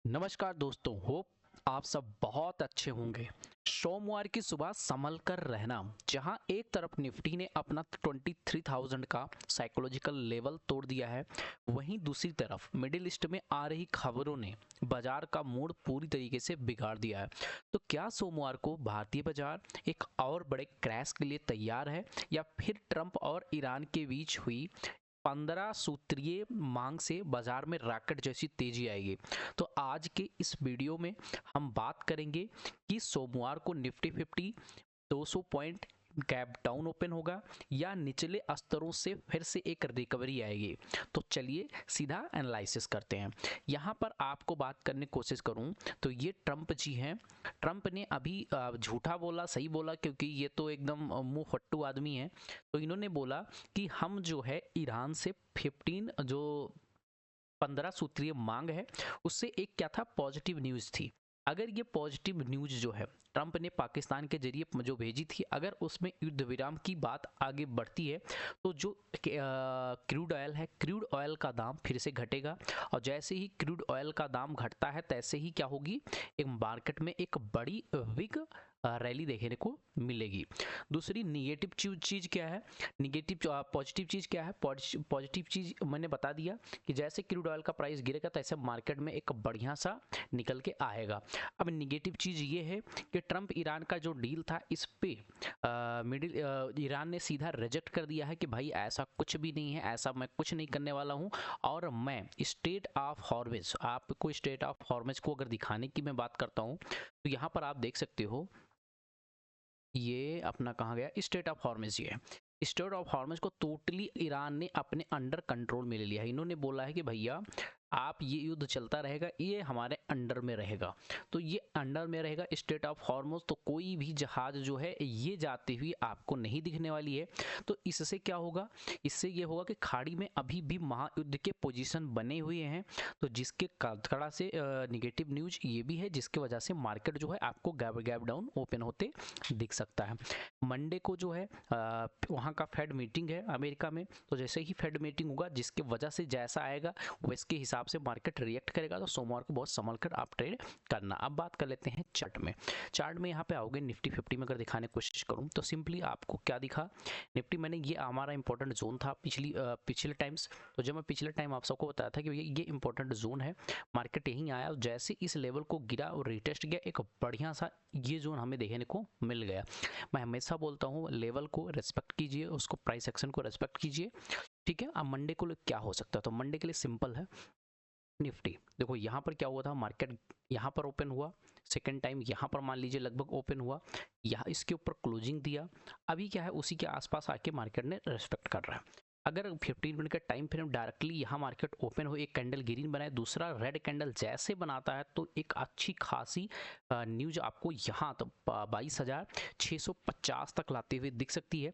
नमस्कार दोस्तों, होप आप सब बहुत अच्छे होंगे। सोमवार की सुबह संभल कर रहना। जहां एक तरफ निफ्टी ने अपना 23,000 का साइकोलॉजिकल लेवल तोड़ दिया है, वहीं दूसरी तरफ मिडिल ईस्ट में आ रही खबरों ने बाजार का मूड पूरी तरीके से बिगाड़ दिया है। तो क्या सोमवार को भारतीय बाजार एक और बड़े क्रैश के लिए तैयार है, या फिर ट्रंप और ईरान के बीच हुई 15 सूत्रीय मांग से बाजार में रॉकेट जैसी तेजी आएगी? तो आज के इस वीडियो में हम बात करेंगे कि सोमवार को Nifty 50 200 point gap down open होगा, या निचले स्तरों से फिर से एक रिकवरी आएगी। तो चलिए सीधा एनालिसिस करते हैं। यहाँ पर आपको बात करने की कोशिश करूँ तो ये ट्रंप जी हैं। ट्रंप ने अभी झूठा बोला सही बोला, क्योंकि ये तो एकदम मुंह फट्टू आदमी है। तो इन्होंने बोला कि हम जो है ईरान से 15 जो 15 सूत्रीय मांग है, उससे एक क्या था, पॉजिटिव न्यूज़ थी। अगर ये पॉजिटिव न्यूज़ जो है ट्रंप ने पाकिस्तान के जरिए जो भेजी थी, अगर उसमें युद्ध विराम की बात आगे बढ़ती है तो जो क्रूड ऑयल है, क्रूड ऑयल का दाम फिर से घटेगा। और जैसे ही क्रूड ऑयल का दाम घटता है, तैसे ही क्या होगी, एक मार्केट में एक बड़ी बिग रैली देखने को मिलेगी। दूसरी निगेटिव चीज़ क्या है, पॉजिटिव चीज़ क्या है? पॉजिटिव चीज़ मैंने बता दिया कि जैसे क्रूड ऑयल का प्राइस गिरेगा, तैसे मार्केट में एक बढ़िया सा निकल के आएगा। अब निगेटिव चीज़ ये है कि ट्रंप ईरान का जो डील था, इस पे ईरान ने सीधा रिजेक्ट कर दिया है कि भाई ऐसा कुछ भी नहीं है, ऐसा मैं कुछ नहीं करने वाला हूँ। और मैं स्टेट ऑफ हॉर्मज़, आपको स्टेट ऑफ हॉर्मज़ को अगर दिखाने की मैं बात करता हूँ तो यहाँ पर आप देख सकते हो, ये अपना कहाँ गया, स्टेट ऑफ हॉर्मज़। ये स्टेट ऑफ हॉर्मज़ को टोटली ईरान ने अपने अंडर कंट्रोल में ले लिया है। इन्होंने बोला है कि भैया आप ये युद्ध चलता रहेगा, ये हमारे अंडर में रहेगा। तो ये अंडर में रहेगा स्टेट ऑफ हॉर्मज़, तो कोई भी जहाज जो है ये जाती हुई आपको नहीं दिखने वाली है। तो इससे क्या होगा, इससे ये होगा कि खाड़ी में अभी भी महायुद्ध के पोजीशन बने हुए हैं। तो जिसके कड़ा से निगेटिव न्यूज ये भी है, जिसकी वजह से मार्केट जो है आपको गैप डाउन ओपन होते दिख सकता है। मंडे को जो है वहाँ का फेड मीटिंग है अमेरिका में। तो जैसे ही फेड मीटिंग होगा, जिसकी वजह से जैसा आएगा वैसके हिसाब से मार्केट रिएक्ट करेगा। तो सोमवार को बहुत संभल कर आप ट्रेड करना। अब बात कर लेते हैं चार्ट में। चार्ट में यहाँ पे आओगे निफ्टी 50 में अगर दिखाने की कोशिश करूँ तो सिंपली आपको क्या दिखा, निफ्टी मैंने ये हमारा इंपॉर्टेंट जोन था पिछले टाइम्स। तो जब मैं पिछले टाइम आप सबको बताया था कि ये इंपॉर्टेंट जोन है, मार्केट यहीं आया और जैसे इस लेवल को गिरा और रिटेस्ट गया, एक बढ़िया सा ये जोन हमें देखने को मिल गया। मैं हमेशा बोलता हूँ लेवल को रेस्पेक्ट कीजिए, उसको प्राइस एक्शन को रेस्पेक्ट कीजिए, ठीक है। अब मंडे को क्या हो सकता है, तो मंडे के लिए सिंपल है। निफ्टी देखो यहाँ पर क्या हुआ था, मार्केट यहाँ पर ओपन हुआ, सेकंड टाइम यहाँ पर मान लीजिए लगभग ओपन हुआ, यहाँ इसके ऊपर क्लोजिंग दिया। अभी क्या है, उसी के आसपास आके मार्केट ने रेस्पेक्ट कर रहा है। अगर 15 मिनट का टाइम फ्रेम डायरेक्टली यहाँ मार्केट ओपन हो, एक कैंडल ग्रीन बनाए, दूसरा रेड कैंडल जैसे बनाता है, तो एक अच्छी खासी न्यूज आपको यहाँ तो 22,650 तक लाते हुए दिख सकती है।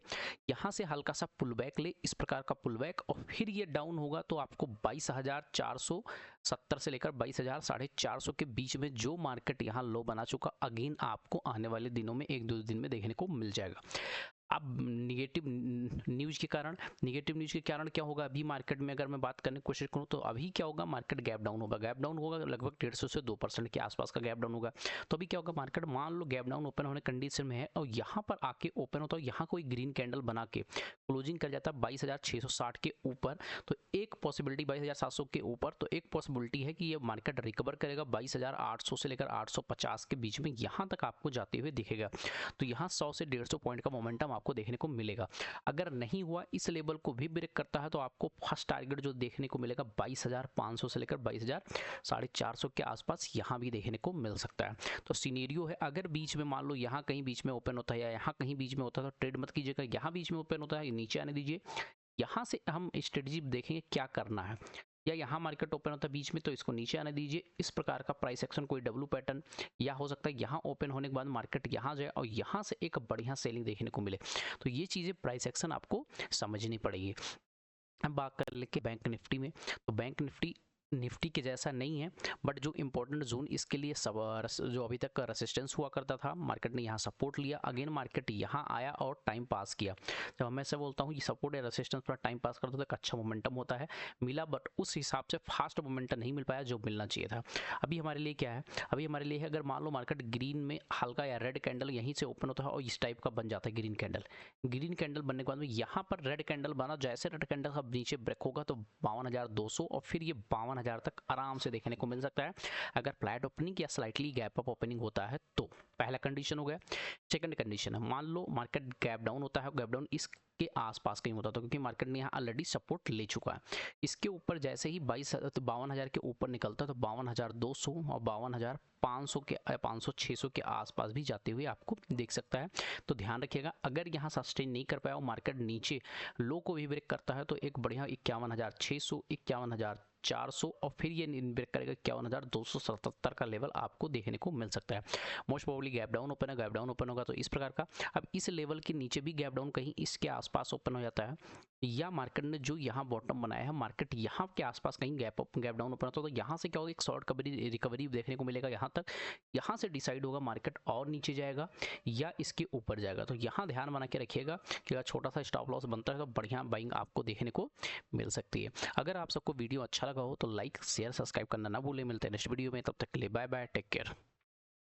यहाँ से हल्का सा पुल बैक ले, इस प्रकार का पुल बैक, और फिर ये डाउन होगा तो आपको 22,470 से लेकर 22,450 के बीच में जो मार्केट यहाँ लो बना चुका, अगेन आपको आने वाले दिनों में एक दो दिन में देखने को मिल जाएगा। अब निगेटिव के कारण क्या होगा, अभी मार्केट में अगर मैं बात करने की कोशिश करूं तो अभी क्या होगा, मार्केट गैप डाउन होगा लगभग 150 से 2% के आसपास का गैप डाउन होगा। तो अभी क्या होगा, मार्केट मान लो गैप डाउन ओपन होने कंडीशन में है और यहाँ पर आके ओपन होता है, यहाँ कोई ग्रीन कैंडल बना के क्लोजिंग कर जाता है 22,660 के ऊपर, तो एक पॉसिबिलिटी 22,700 के ऊपर, तो एक पॉसिबिलिटी है कि ये मार्केट रिकवर करेगा 22,800 से लेकर 850 के बीच में, यहाँ तक आपको जाते हुए दिखेगा। तो यहाँ 100 से 150 पॉइंट का मोमेंटम आपको देखने को मिलेगा। अगर नहीं हुआ, इस लेवल को भी ब्रेक करता है, तो आपको फर्स्ट टारगेट जो देखने को मिलेगा 22,500 से लेकर 22,450 के आसपास यहाँ भी देखने को मिल सकता है। तो सीनेरियो है, अगर बीच में मान लो यहाँ कहीं बीच में ओपन होता है या यहाँ कहीं बीच में होता है तो ट्रेड मत कीजिएगा। यहाँ बीच में ओपन होता है, नीचे आने दीजिए। यहाँ से हम स्ट्रेटजी देखेंगे क्या करना है, या यहाँ मार्केट ओपन होता है बीच में तो इसको नीचे आने दीजिए। इस प्रकार का प्राइस एक्शन, कोई डब्ल्यू पैटर्न, या हो सकता है यहाँ ओपन होने के बाद मार्केट यहाँ जाए और यहाँ से एक बढ़िया सेलिंग देखने को मिले। तो ये चीज़ें प्राइस एक्शन आपको समझनी पड़ेगी। अब बात कर लेके बैंक निफ्टी में, तो बैंक निफ्टी निफ्टी के जैसा नहीं है, बट जो इंपॉर्टेंट जोन इसके लिए सब जो अभी तक का रेसिस्टेंस हुआ करता था, मार्केट ने यहाँ सपोर्ट लिया, अगेन मार्केट यहाँ आया और टाइम पास किया। जब मैं से बोलता हूँ ये सपोर्ट या रेसिस्टेंस पर टाइम पास करता तो एक अच्छा मोमेंटम होता है, मिला, बट उस हिसाब से फास्ट मोमेंटम नहीं मिल पाया जो मिलना चाहिए था। अभी हमारे लिए क्या है, अभी हमारे लिए है, अगर मान लो मार्केट ग्रीन में हल्का या रेड कैंडल यहीं से ओपन होता है और इस टाइप का बन जाता है ग्रीन कैंडल, ग्रीन कैंडल बनने के बाद में यहाँ पर रेड कैंडल बना, जैसे रेड कैंडल का नीचे ब्रेक होगा तो 52,200 और फिर ये 52,000 तक आराम से देखने को मिल सकता है, अगर फ्लैट ओपनिंग या स्लाइटली गैप अप ओपनिंग होता है तो। पहला कंडीशन हो गया। सेकंड कंडीशन है, मान लो मार्केट गैप डाउन होता है, गैप डाउन इसके आसपास कहीं होता है, तो क्योंकि मार्केट ने यहाँ ऑलरेडी सपोर्ट ले चुका है, इसके ऊपर जैसे ही 52,000 के ऊपर निकलता है तो 52,200 और 52,500 के 500-600 के आसपास भी जाते हुए आपको देख सकता है। तो ध्यान रखिएगा, अगर यहाँ सस्टेन नहीं कर पाया और मार्केट नीचे लो को भी ब्रेक करता है तो एक बढ़िया 51,600, 51,400 और फिर ये ब्रेक करेगा 51,277 का लेवल आपको देखने को मिल सकता है। Most probably gap down open है, गैप डाउन ओपन होगा तो इस प्रकार का। अब इस लेवल के नीचे भी गैप डाउन कहीं इसके आसपास ओपन हो जाता है, या मार्केट ने जो यहाँ बॉटम बनाया है, मार्केट यहाँ के आसपास कहीं गैप डाउन ओपन होता है, तो यहाँ से क्या होगा, एक शॉर्ट रिकवरी देखने को मिलेगा यहाँ तक। यहाँ से डिसाइड होगा मार्केट और नीचे जाएगा या इसके ऊपर जाएगा। तो यहाँ ध्यान बना के रखिएगा कि अगर छोटा सा स्टॉप लॉस बनता है तो बढ़िया बाइंग आपको देखने को मिल सकती है। अगर आप सबको वीडियो अच्छा लगा हो तो लाइक शेयर सब्सक्राइब करना ना भूलें। मिलते हैं नेक्स्ट वीडियो में, तब तक के लिए बाय बाय, टेक केयर।